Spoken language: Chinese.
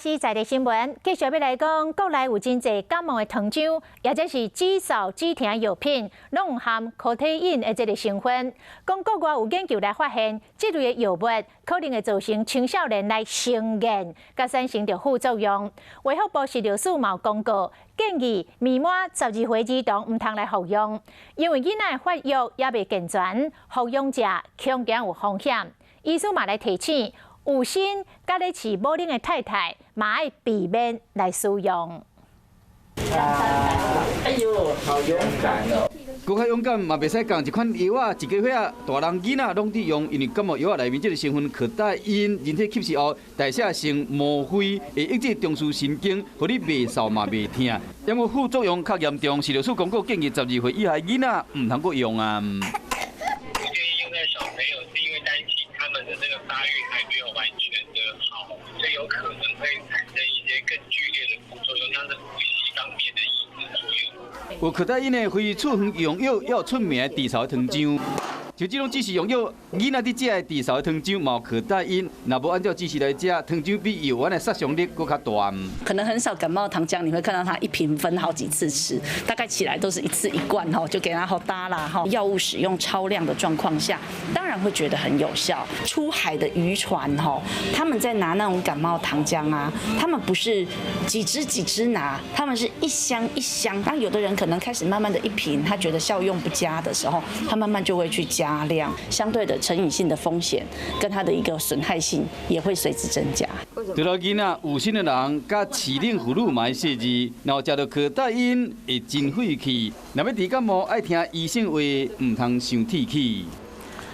是在地新闻，继续要来讲，国内有真侪感冒的糖浆，或者是止嗽止疼药品，拢含可待因的这个成分。讲国外有研究来发现，这类的药物可能会造成青少年来成瘾，甲产生着副作用。卫福部食药署有公告，建议未满12岁儿童唔通来服用，因为囡仔发育也未健全，服用者恐惊有风险。医师嘛来提醒。 有心甲咧饲母乳的太太，嘛要避免来使用。哎呦，好勇敢哦！搁较勇敢嘛，袂使讲一款药啊，一个月啊，大人囡仔拢伫用，因为感冒药啊内面即个成分可待因，人体吸收后代谢成吗啡，会抑制中枢神经，互你袂嗽嘛袂疼。因为副作用较严重，食药署公告建议12岁以下囡仔唔通搁用啊。 他们的这个发育还没有完全的好，所以有可能会产生一些更剧烈的副作用，像是呼吸方面的抑制作用。有可待因的非处方用药，也有出名的治嗽糖浆。 就这种指示用药，囡仔伫食的治嗽糖浆嘛有可待因，若无按照指示来食，糖浆比药丸的杀伤力搁较大。可能很少感冒糖浆，你会看到它一瓶分好几次吃，大概起来都是一次一罐吼，就给它好搭啦哈。药物使用超量的状况下，当然会觉得很有效。出海的渔船吼，他们在拿那种感冒糖浆啊，他们不是几支拿，他们是一箱一箱。那有的人可能开始慢慢的一瓶，他觉得效用不佳的时候，他慢慢就会去加。 量相对的成瘾性的风险跟它的一个损害性也会随之增加。对了，囡仔有心的人甲饲奶妇女嘛要细致，然后食到可待因会真费气。若要治感冒，爱听医生话，唔通伤铁气。